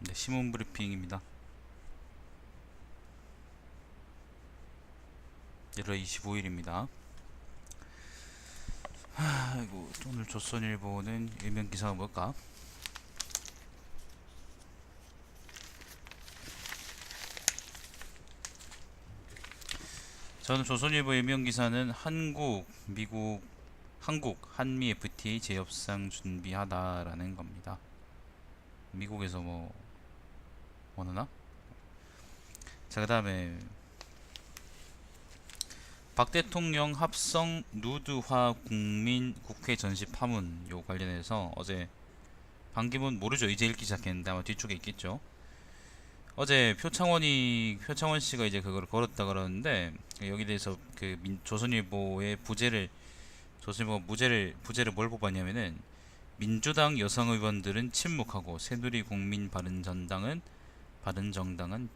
네, 신문 브리핑입니다. 1월 25일입니다. 아이고, 오늘 조선일보는 일면 기사가 뭘까? 저는 조선일보 일면 기사는 한국, 한미 FTA 재협상 준비하다라는 겁니다. 미국에서 뭐 원하나? 자, 그 다음에 박 대통령 합성 누드화 국민 국회 전시 파문 요 관련해서 어제 반기문 모르죠. 이제 읽기 시작했는데 아마 뒤쪽에 있겠죠. 어제 표창원 씨가 이제 그걸 걸었다 그러는데 여기 대해서 조선일보의 조선일보가 부제를 뭘 뽑았냐면은 민주당 여성 의원들은 침묵하고 새누리 국민 바른정당은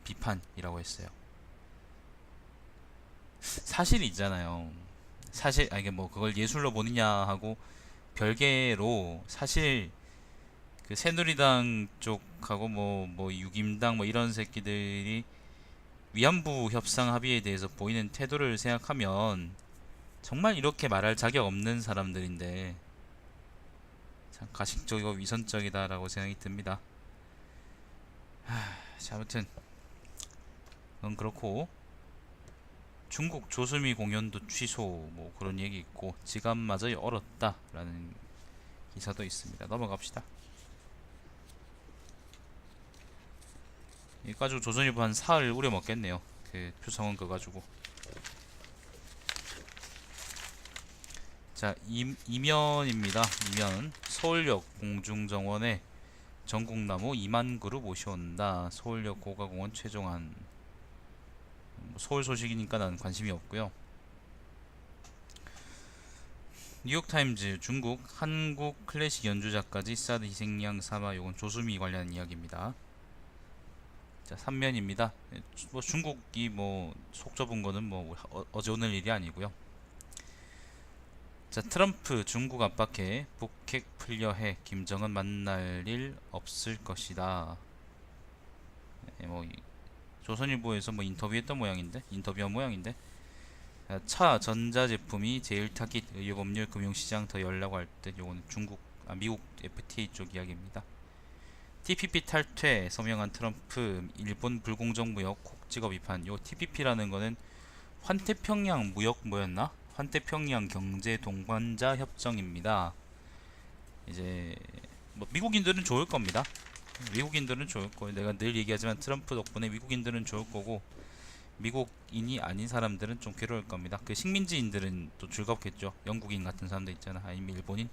비판이라고 했어요. 사실이 있잖아요. 이게 뭐 그걸 예술로 보느냐 하고 별개로 사실 그 새누리당 쪽하고 뭐 유김당 뭐 이런 새끼들이 위안부 협상 합의에 대해서 보이는 태도를 생각하면 정말 이렇게 말할 자격 없는 사람들인데 참 가식적이고 위선적이다라고 생각이 듭니다. 자, 아무튼 그건 그렇고 중국 조수미 공연도 취소 뭐 그런 얘기 있고 지갑마저 얼었다라는 기사도 있습니다. 넘어갑시다. 이 가지고 조선일보 한 사흘 우려 먹겠네요. 그 표창원 거 가지고. 자, 이면입니다. 이면 서울역 공중정원에 전국나무 2만 그루 모셔온다. 서울역 고가공원 최종안. 뭐 서울 소식이니까 난 관심이 없고요. 뉴욕타임즈 중국 한국 클래식 연주자까지 사드 희생양 사마. 요건 조수미 관련 이야기입니다. 자, 3면입니다. 뭐 중국이 뭐 속 좁은 거는 뭐 어제 오늘 일이 아니고요. 자, 트럼프 중국 압박해 북핵 풀려 해 김정은 만날 일 없을 것이다. 뭐 조선일보에서 뭐 인터뷰한 모양인데 차 전자제품이 제일 타깃 의혹 법률 금융시장 더 열라고 할 때 요거는 미국 FTA 쪽 이야기입니다. TPP 탈퇴 서명한 트럼프 일본 불공정 무역 콕 찍어 비판. 요 TPP라는 거는 환태평양 무역 뭐였나? 환태평양 경제 동반자 협정입니다. 이제 뭐 미국인들은 좋을 겁니다. 미국인들은 좋을 거예요. 내가 늘 얘기하지만 트럼프 덕분에 미국인들은 좋을 거고 미국인이 아닌 사람들은 좀 괴로울 겁니다. 그 식민지인들은 또 즐겁겠죠. 영국인 같은 사람들 있잖아. 아니면 일본인.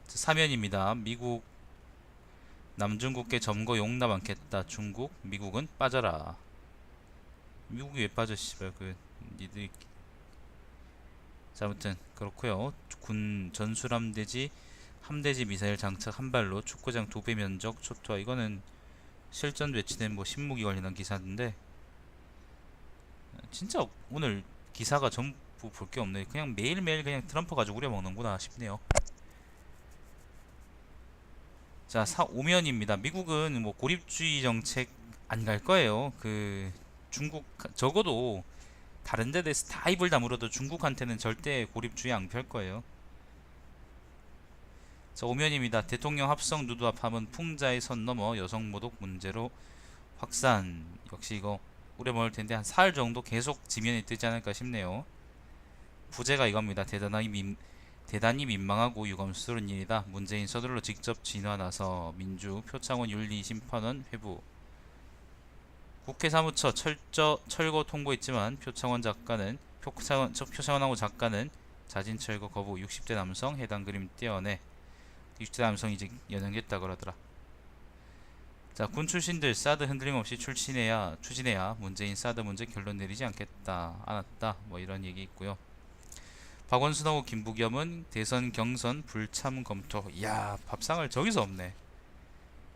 사면입니다. 미국 남중국해 점거 용납 않겠다. 중국, 미국은 빠져라. 미국이 왜 빠져 씨발 그 니들. 자, 아무튼 그렇고요. 군 전술함대지 함대지 미사일 장착 한 발로 축구장 2배 면적 초토화. 이거는 실전 배치된 뭐 신무기 관련한 기사인데 진짜 오늘 기사가 전부 볼 게 없네. 그냥 매일매일 그냥 트럼프 가지고 우려먹는구나 싶네요. 자, 오면입니다. 미국은 뭐 고립주의 정책 안 갈 거예요. 그 중국 적어도 다른 데 대해서 다 입을 다물어도 중국한테는 절대 고립주의 안 펼 거예요. 자, 오면입니다. 대통령 합성 누드합함은 풍자의 선 넘어 여성 모독 문제로 확산. 역시 이거 우려먹을 텐데 한 사흘 정도 계속 지면에 뜨지 않을까 싶네요. 부제가 이겁니다. 대단히 민망하고 유감스러운 일이다. 문재인 서둘러 직접 진화 나서 민주 표창원 윤리심판원 회부. 국회 사무처 철거 통보했지만 표창원하고 작가는 자진 철거 거부. 60대 남성 해당 그림 떼어내. 60대 남성이 이제 연행됐다 그러더라. 자, 군 출신들 사드 흔들림 없이 추진해야 문재인 사드 문제 결론 내리지 않았다. 뭐 이런 얘기 있고요. 박원순하고 김부겸은 대선 경선 불참 검토. 이야, 밥상을 저기서 없네.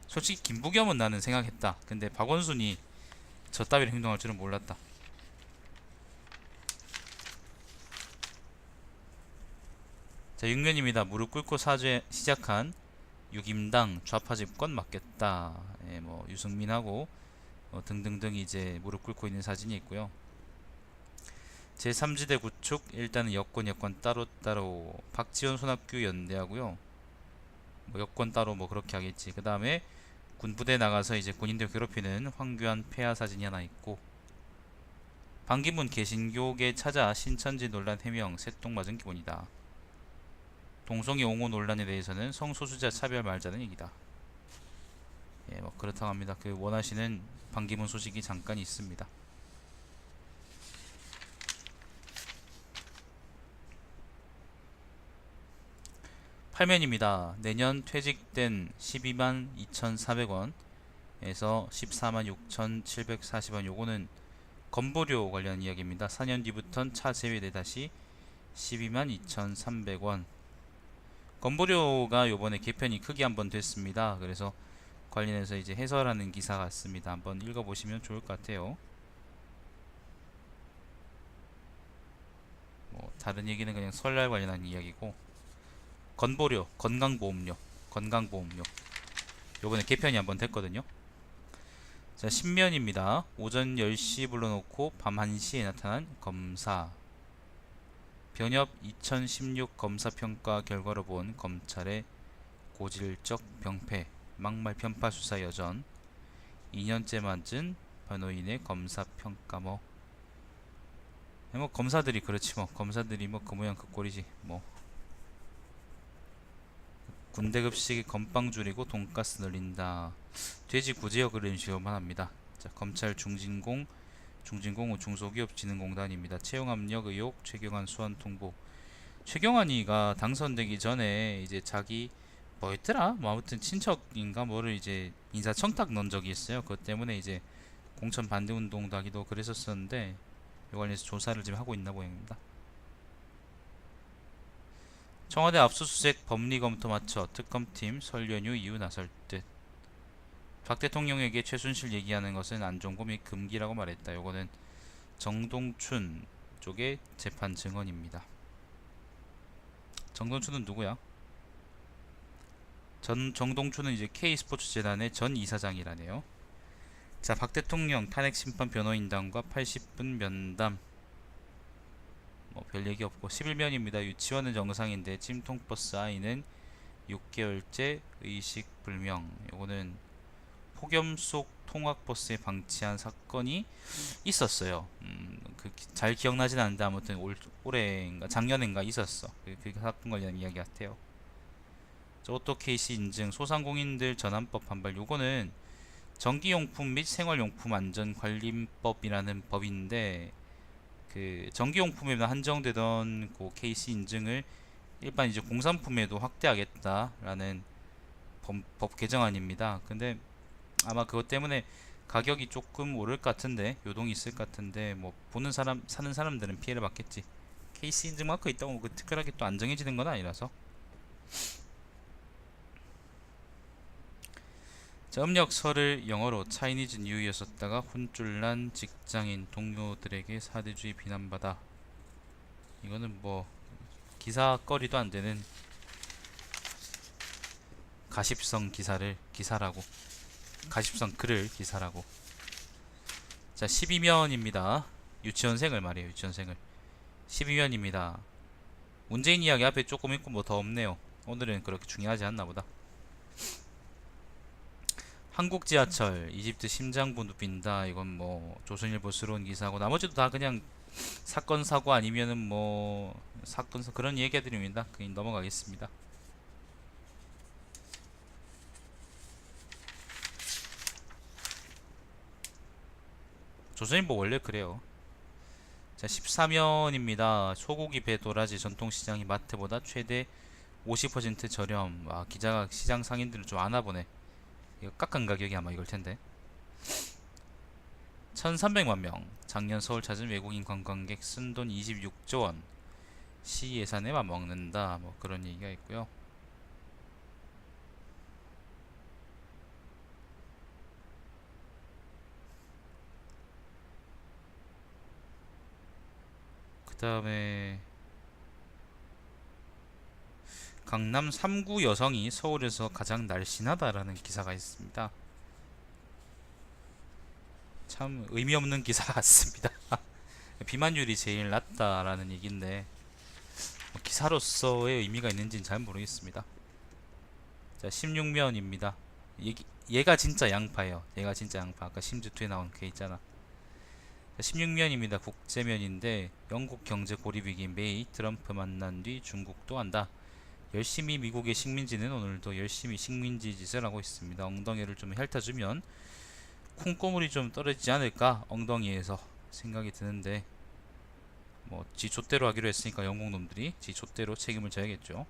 솔직히 김부겸은 나는 생각했다. 근데 박원순이 저 따위로 행동할 줄은 몰랐다. 자, 6년입니다. 무릎 꿇고 사죄 시작한 6임당 좌파 집권 맞겠다. 예, 뭐 유승민하고 등등등 이제 무릎 꿇고 있는 사진이 있고요. 제3지대 구축 일단은 여권 따로따로 박지원 손학규 연대하고요. 뭐 여권 따로 뭐 그렇게 하겠지. 그 다음에 군부대 나가서 이제 군인들 괴롭히는 황교안 폐하 사진이 하나 있고, 반기문 개신교계 찾아 신천지 논란 해명 새똥맞은 기본이다. 동성애 옹호 논란에 대해서는 성소수자 차별 말자는 얘기다. 예, 뭐 그렇다고 합니다. 그 원하시는 반기문 소식이 잠깐 있습니다. 팔면입니다. 내년 퇴직된 12만 2,400원에서 14만 6,740원. 요거는 건보료 관련 이야기입니다. 4년 뒤부턴 차 제외돼 다시 12만 2,300원. 건보료가 요번에 개편이 크게 한번 됐습니다. 그래서 관련해서 이제 해설하는 기사 같습니다. 한번 읽어보시면 좋을 것 같아요. 뭐 다른 얘기는 그냥 설날 관련한 이야기고, 건보료, 건강보험료 요번에 개편이 한번 됐거든요. 자, 신면입니다. 오전 10시 불러놓고 밤 1시에 나타난 검사. 변협 2016 검사평가 결과로 본 검찰의 고질적 병폐, 막말 편파 수사 여전, 2년째 맞은 변호인의 검사평가. 뭐 검사들이 그렇지, 뭐 검사들이 뭐 그 모양 그 꼴이지. 뭐 군대급식 건빵 줄이고 돈가스 늘린다. 돼지 구제역 그림식으로만 합니다. 자, 검찰 중진공 후 중소기업진흥공단입니다. 채용압력 의혹 최경환 수원 통보. 최경환이가 당선되기 전에 이제 자기 뭐였더라? 뭐 아무튼 친척인가 뭐를 이제 인사청탁 넣은 적이 있어요. 그것 때문에 이제 공천 반대 운동도 하기도 그랬었었는데, 이 관련해서 조사를 지금 하고 있나 보입니다. 청와대 압수수색 법리 검토 마쳐 특검팀 설 연휴 이후 나설 듯. 박 대통령에게 최순실 얘기하는 것은 안종고 및 금기라고 말했다. 요거는 정동춘 쪽의 재판 증언입니다. 정동춘은 누구야? 정동춘은 이제 K스포츠재단의 전 이사장이라네요. 자, 박 대통령 탄핵 심판 변호인단과 80분 면담. 뭐 별 얘기 없고 11면입니다. 유치원은 정상인데 찜통버스 아이는 6개월째 의식불명. 요거는 폭염 속 통학버스에 방치한 사건이 있었어요. 잘 기억나진 않는데 아무튼 올해인가 작년인가 있었어. 그 사건 관련 이야기 같아요. 저 오토 케이스 인증 소상공인들 전환법 반발. 요거는 전기용품 및 생활용품 안전관리법이라는 법인데, 그 전기용품에만 한정되던 그 케이스 인증을 일반 이제 공산품에도 확대하겠다라는 법 개정안입니다. 근데 아마 그것 때문에 가격이 조금 오를 것 같은데, 요동이 있을 것 같은데, 뭐 보는 사람 사는 사람들은 피해를 받겠지. 케이스 인증 마크 있다고 그 특별하게 또 안정해지는 건 아니라서. 자, 음력설을 영어로 차이니즈 뉴이어 썼다가 혼쭐난 직장인 동료들에게 사대주의 비난받아. 이거는 뭐 기사거리도 안 되는 가십성 기사라고, 가십성 글을 기사라고. 자, 12면입니다. 유치원생을 말이에요. 유치원생을 12면입니다. 문재인 이야기 앞에 조금 있고 뭐 더 없네요. 오늘은 그렇게 중요하지 않나 보다. 한국 지하철 이집트 심장부 빈다. 이건 뭐 조선일보스러운 기사고, 나머지도 다 그냥 사건 사고 아니면은 뭐 사건 그런 얘기들입니다. 그냥 넘어가겠습니다. 조선일보 원래 그래요. 자, 14면입니다. 소고기 배 도라지 전통시장이 마트보다 최대 50% 저렴. 와, 기자가 시장 상인들을 좀 아나보네. 이거 깎은 가격이 아마 이걸 텐데. 1300만 명 작년 서울 찾은 외국인 관광객 쓴돈 26조 원. 시 예산에 맞먹는다. 뭐 그런 얘기가 있고요. 그 다음에 강남 3구 여성이 서울에서 가장 날씬하다라는 기사가 있습니다. 참 의미 없는 기사 같습니다. 비만율이 제일 낮다라는 얘기인데 기사로서의 의미가 있는지는 잘 모르겠습니다. 자, 16면입니다. 얘가 진짜 양파예요. 얘가 진짜 양파. 아까 심즈2에 나온 그 있잖아. 16면입니다. 국제면인데 영국 경제 고립위기 메이 트럼프 만난 뒤 중국도 한다. 열심히 미국의 식민지는 오늘도 열심히 식민지 짓을 하고 있습니다. 엉덩이를 좀 핥아주면 콩고물이 좀 떨어지지 않을까 엉덩이에서 생각이 드는데 뭐 지 좆대로 하기로 했으니까 영국 놈들이 지 좆대로 책임을 져야겠죠.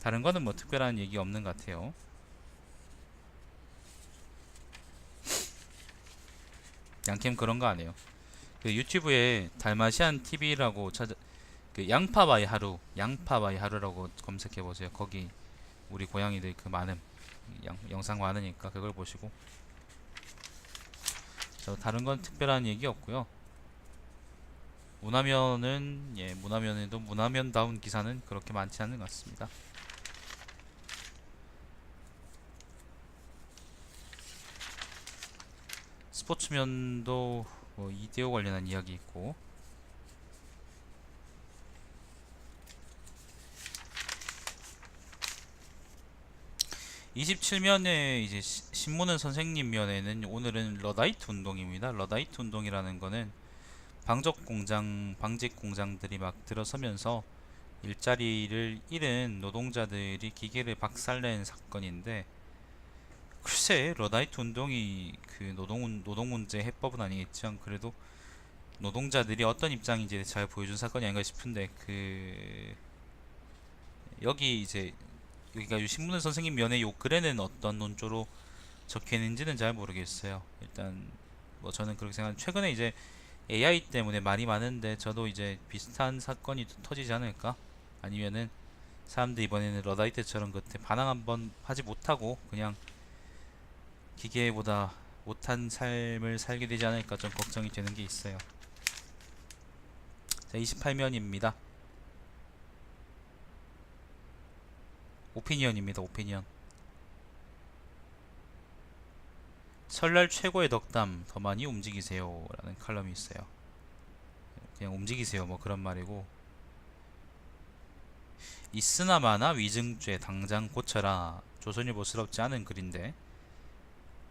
다른 거는 뭐 특별한 얘기 없는 것 같아요. 양캠 그런 거 안 해요. 그 유튜브에 달마시안 TV라고 찾아 그 양파바이 하루라고 검색해 보세요. 거기 우리 고양이들 그 많음 영상 많으니까 그걸 보시고. 저 다른 건 특별한 얘기 없고요. 문화면은 문화면에도 문화면다운 기사는 그렇게 많지 않은 것 같습니다. 스포츠면도 뭐 이대호 관련한 이야기 있고. 27면에 이제 신문은 선생님 면에는 오늘은 러다이트 운동입니다. 러다이트 운동이라는 거는 방직 공장들이 막 들어서면서 일자리를 잃은 노동자들이 기계를 박살낸 사건인데, 글쎄 러다이트 운동이 그 노동 문제 해법은 아니겠지만 그래도 노동자들이 어떤 입장인지 잘 보여준 사건이 아닌가 싶은데, 그 여기 이제 여기가 신문은 선생님 면의 요 글에는 어떤 논조로 적혀 있는지는 잘 모르겠어요. 일단 뭐 저는 그렇게 생각합니다. 최근에 이제 AI 때문에 말이 많은데 저도 이제 비슷한 사건이 터지지 않을까? 아니면은 사람들이 이번에는 러다이트처럼 그때 반항 한번 하지 못하고 그냥 기계보다 못한 삶을 살게 되지 않을까 좀 걱정이 되는 게 있어요. 자, 28면입니다. 오피니언입니다. 오피니언. 설날 최고의 덕담 더 많이 움직이세요 라는 칼럼이 있어요. 그냥 움직이세요 뭐 그런 말이고, 있으나 마나 위증죄 당장 고쳐라. 조선일보스럽지 않은 글인데,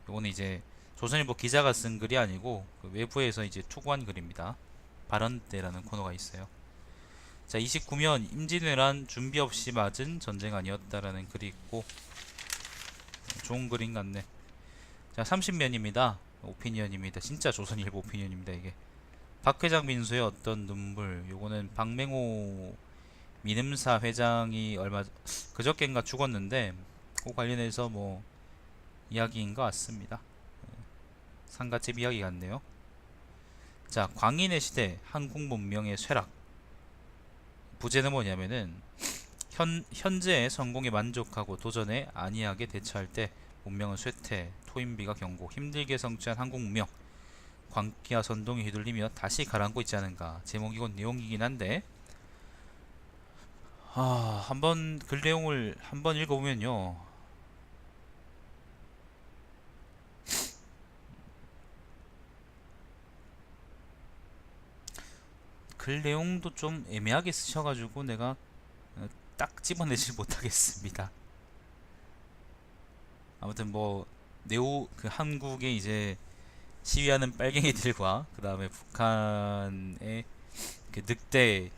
이거는 이제 조선일보 기자가 쓴 글이 아니고 그 외부에서 이제 투고한 글입니다. 발언대라는 코너가 있어요. 자, 29면 임진왜란 준비 없이 맞은 전쟁 아니었다라는 글이 있고, 좋은 글인 같네. 자, 30면입니다. 오피니언입니다. 진짜 조선일보 오피니언입니다. 이게 박 회장 민수의 어떤 눈물. 요거는 박맹호 민음사 회장이 얼마 그저께인가 죽었는데 그 관련해서 뭐 이야기인 것 같습니다. 상가집 이야기 같네요. 자, 광인의 시대 한국 문명의 쇠락. 부제는 뭐냐면은 현재의 성공에 만족하고 도전에 안이하게 대처할 때 문명은 쇠퇴, 토인비가 경고, 힘들게 성취한 한국 문명, 광기와 선동이 휘둘리며 다시 가라앉고 있지 않은가. 제목이건 내용이긴 한데, 한번 글 내용을 한번 읽어보면요, 글 내용도 좀 애매하게 쓰셔가지고 내가 딱 집어내질 못하겠습니다. 아무튼 뭐 그 한국의 이제 시위하는 빨갱이들과 그 다음에 북한의 그 늑대들,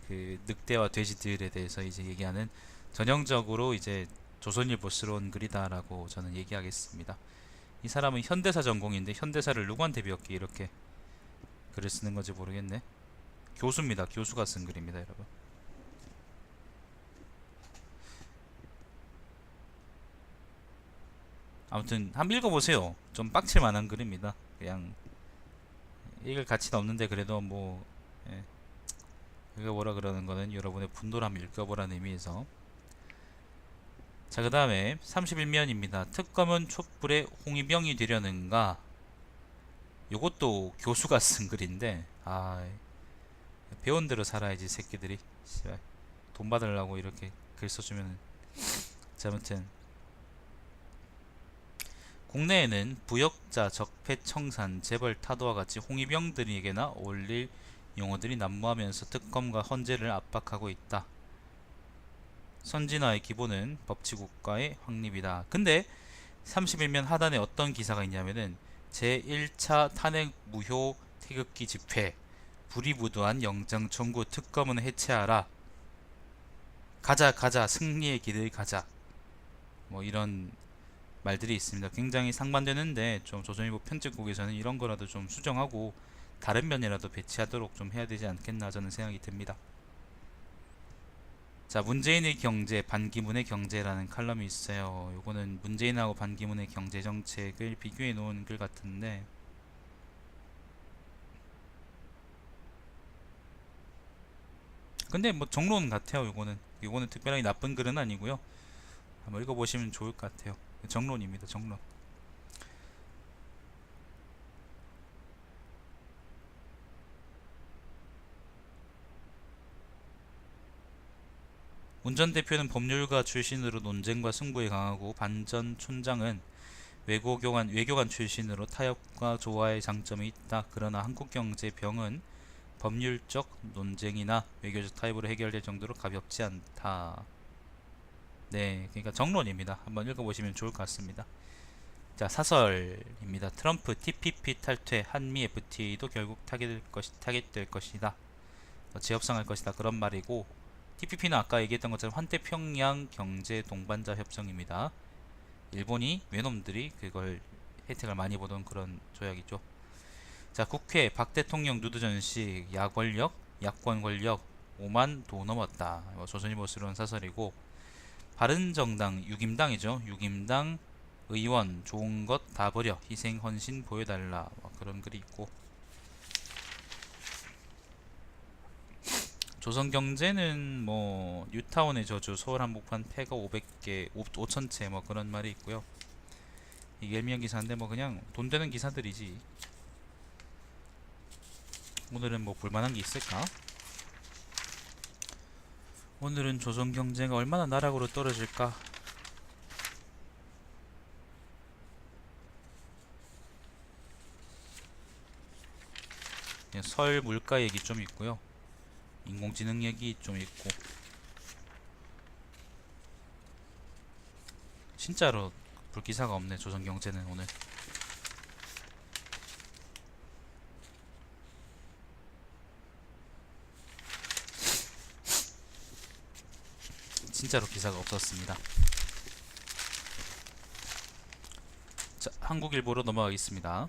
그 늑대와 돼지들에 대해서 이제 얘기하는 전형적으로 이제 조선일보스러운 글이다라고 저는 얘기하겠습니다. 이 사람은 현대사 전공인데 현대사를 누구한테 배웠기에 이렇게 글을 쓰는 건지 모르겠네. 교수입니다. 교수가 쓴 글입니다, 여러분. 아무튼 한번 읽어보세요. 좀 빡칠 만한 글입니다. 그냥 읽을 가치는 없는데 그래도 뭐 읽어보라 그러는 거는 여러분의 분노를 한번 읽어보라는 의미에서. 자, 그 다음에 31면입니다. 특검은 촛불의 홍위병이 되려는가. 요것도 교수가 쓴 글인데, 배운 대로 살아야지 새끼들이. 돈 받으려고 이렇게 글 써주면은. 자, 아무튼 국내에는 부역자, 적폐, 청산, 재벌, 타도와 같이 홍위병들에게나 어울릴 용어들이 난무하면서 특검과 헌재를 압박하고 있다. 선진화의 기본은 법치국가의 확립이다. 근데 31면 하단에 어떤 기사가 있냐면은 제1차 탄핵 무효 태극기 집회, 불이부도한 영장 청구, 특검은 해체하라. 가자 가자, 승리의 길을 가자. 뭐 이런 말들이 있습니다. 굉장히 상반되는데 좀 조선일보 편집국에서는 이런 거라도 좀 수정하고 다른 면이라도 배치하도록 좀 해야 되지 않겠나 저는 생각이 듭니다. 자, 문재인의 경제, 반기문의 경제라는 칼럼이 있어요. 요거는 문재인하고 반기문의 경제 정책을 비교해 놓은 글 같은데, 근데 뭐 정론 같아요. 요거는 특별하게 나쁜 글은 아니고요. 한번 읽어보시면 좋을 것 같아요. 정론입니다. 정론. 운전대표는 법률가 출신으로 논쟁과 승부에 강하고, 반전 촌장은 외교관 출신으로 타협과 조화의 장점이 있다. 그러나 한국경제병은 법률적 논쟁이나 외교적 타협으로 해결될 정도로 가볍지 않다. 네, 그러니까 정론입니다. 한번 읽어보시면 좋을 것 같습니다. 자, 사설입니다. 트럼프 TPP 탈퇴, 한미 FTA도 결국 타겟될 것이다. 재협상할 것이다. 그런 말이고, TPP는 아까 얘기했던 것처럼 환태평양 경제 동반자 협정입니다. 일본이 외놈들이 그걸 혜택을 많이 보던 그런 조약이죠. 자, 국회 박 대통령 누드전식 야권력 5만 도 넘었다. 조선일보 쓰러운 사설이고, 바른정당 6임당이죠. 6임당 의원 좋은 것 다 버려 희생 헌신 보여달라. 그런 글이 있고, 조선경제는 뭐 뉴타운의 저주, 서울 한복판 폐가 500개 5,000채 뭐 그런 말이 있고요. 이게 얄미운 기사인데 뭐 그냥 돈 되는 기사들이지. 오늘은 뭐 볼만한 게 있을까? 오늘은 조선경제가 얼마나 나락으로 떨어질까? 설 물가 얘기 좀 있고요. 인공지능 얘기 좀 있고. 진짜로 불기사가 없네 조선경제는 오늘. 진짜로 기사가 없었습니다. 자, 한국일보로 넘어가겠습니다.